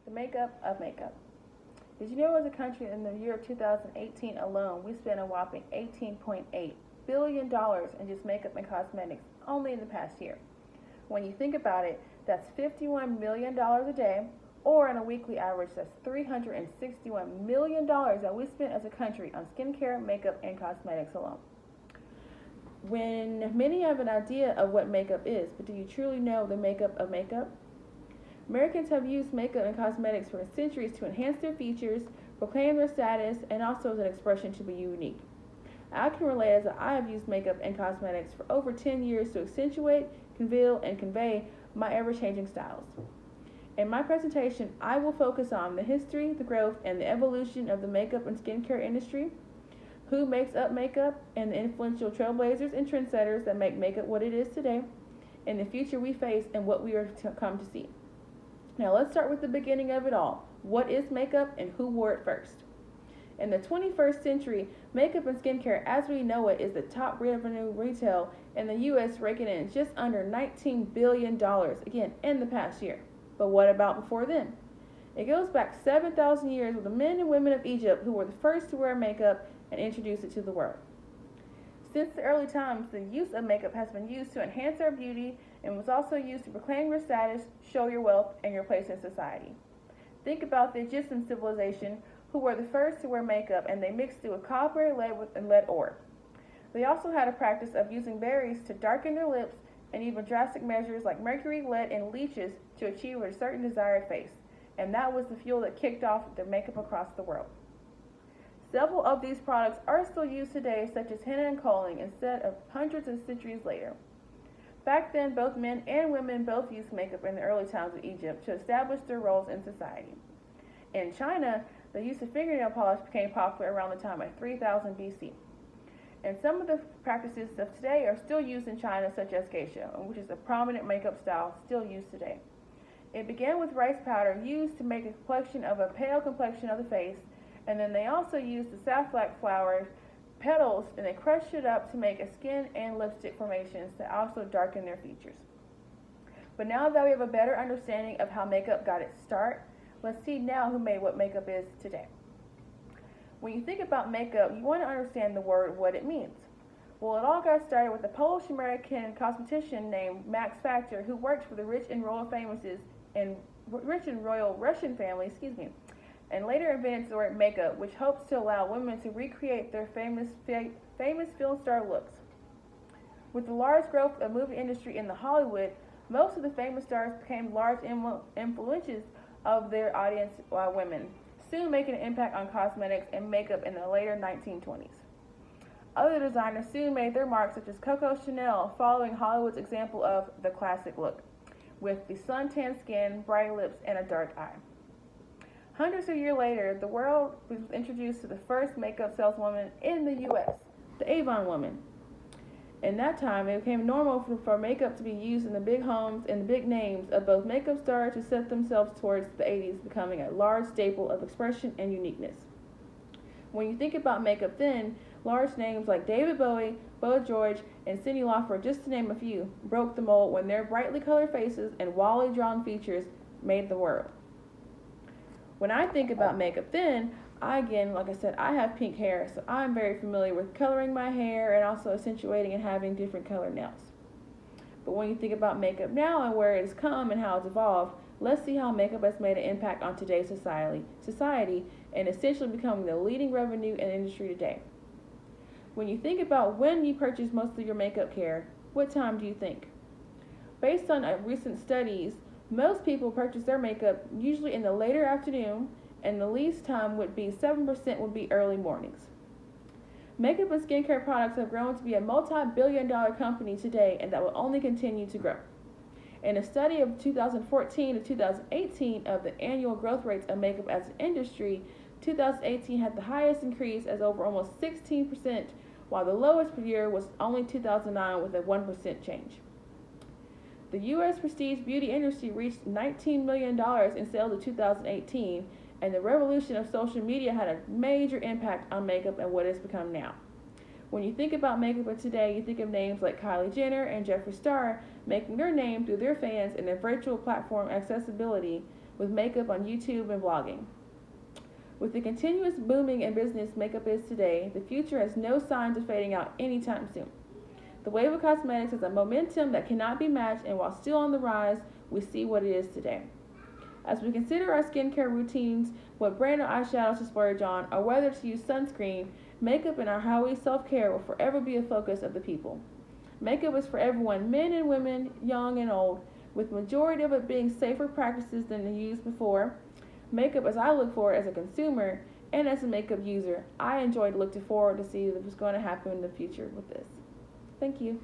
The makeup of makeup. Did you know as a country in the year of 2018 alone, we spent a whopping $18.8 billion in just makeup and cosmetics only in the past year? When you think about it, that's $51 million a day, or on a weekly average, that's $361 million that we spent as a country on skincare, makeup, and cosmetics alone. When many have an idea of what makeup is, but do you truly know the makeup of makeup? Americans have used makeup and cosmetics for centuries to enhance their features, proclaim their status, and also as an expression to be unique. I can relate as I have used makeup and cosmetics for over 10 years to accentuate, conceal, and convey my ever-changing styles. In my presentation, I will focus on the history, the growth, and the evolution of the makeup and skincare industry, who makes up makeup, and the influential trailblazers and trendsetters that make makeup what it is today, and the future we face and what we are to come to see. Now let's start with the beginning of it all. What is makeup and who wore it first? In the 21st century, makeup and skincare as we know it is the top revenue retail in the U.S., raking in just under $19 billion, again, in the past year. But what about before then? It goes back 7,000 years with the men and women of Egypt who were the first to wear makeup and introduce it to the world. Since the early times, the use of makeup has been used to enhance our beauty and was also used to proclaim your status, show your wealth, and your place in society. Think about the Egyptian civilization, who were the first to wear makeup, and they mixed it with copper, lead ore. They also had a practice of using berries to darken their lips and even drastic measures like mercury, lead, and leeches to achieve a certain desired face. And that was the fuel that kicked off their makeup across the world. Several of these products are still used today, such as henna and kohling, instead of hundreds of centuries later. Back then, both men and women both used makeup in the early times of Egypt to establish their roles in society. In China, the use of fingernail polish became popular around the time of 3000 BC. And some of the practices of today are still used in China, such as geisha, which is a prominent makeup style still used today. It began with rice powder used to make a complexion of a pale complexion of the face, and then they also used the safflower flower petals and they crushed it up to make a skin and lipstick formations that also darken their features. But now that we have a better understanding of how makeup got its start, let's see now who made what makeup is today. When you think about makeup, you want to understand the word, what it means. Well, it all got started with a Polish-American cosmetician named Max Factor, who worked for the rich and royal Russian family, and later invented the word makeup, which hopes to allow women to recreate their famous film star looks. With the large growth of the movie industry in Hollywood, most of the famous stars became large influences of their audience, women, soon making an impact on cosmetics and makeup in the later 1920s. Other designers soon made their mark, such as Coco Chanel, following Hollywood's example of the classic look, with the sun-tanned skin, bright lips, and a dark eye. Hundreds of years later, the world was introduced to the first makeup saleswoman in the U.S., the Avon woman. In that time, it became normal for makeup to be used in the big homes and the big names of both makeup stars who set themselves towards the 80s, becoming a large staple of expression and uniqueness. When you think about makeup then, large names like David Bowie, Boy George, and Cyndi Lauper, just to name a few, broke the mold when their brightly colored faces and wildly drawn features made the world. When I think about makeup then, like I said, I have pink hair, so I'm very familiar with coloring my hair and also accentuating and having different colored nails. But when you think about makeup now and where it has come and how it's evolved, let's see how makeup has made an impact on today's society and essentially becoming the leading revenue in the industry today. When you think about when you purchase most of your makeup care, what time do you think? Based on recent studies, most people purchase their makeup usually in the later afternoon, and the least time would be 7% would be early mornings. Makeup and skincare products have grown to be a multi-billion-dollar company today, and that will only continue to grow. In a study of 2014 to 2018 of the annual growth rates of makeup as an industry, 2018 had the highest increase as over almost 16%, while the lowest per year was only 2009 with a 1% change. The U.S. prestige beauty industry reached $19 million in sales in 2018, and the revolution of social media had a major impact on makeup and what it's become now. When you think about makeup of today, you think of names like Kylie Jenner and Jeffree Star making their name through their fans and their virtual platform accessibility, with makeup on YouTube and blogging. With the continuous booming in business makeup is today, the future has no signs of fading out anytime soon. The wave of cosmetics has a momentum that cannot be matched, and while still on the rise, we see what it is today. As we consider our skincare routines, what brand of eyeshadows to splurge on, or whether to use sunscreen, makeup and our how we self-care will forever be a focus of the people. Makeup is for everyone, men and women, young and old, with majority of it being safer practices than used before. Makeup, as I look forward as a consumer and as a makeup user, I enjoyed looking forward to see what's going to happen in the future with this. Thank you.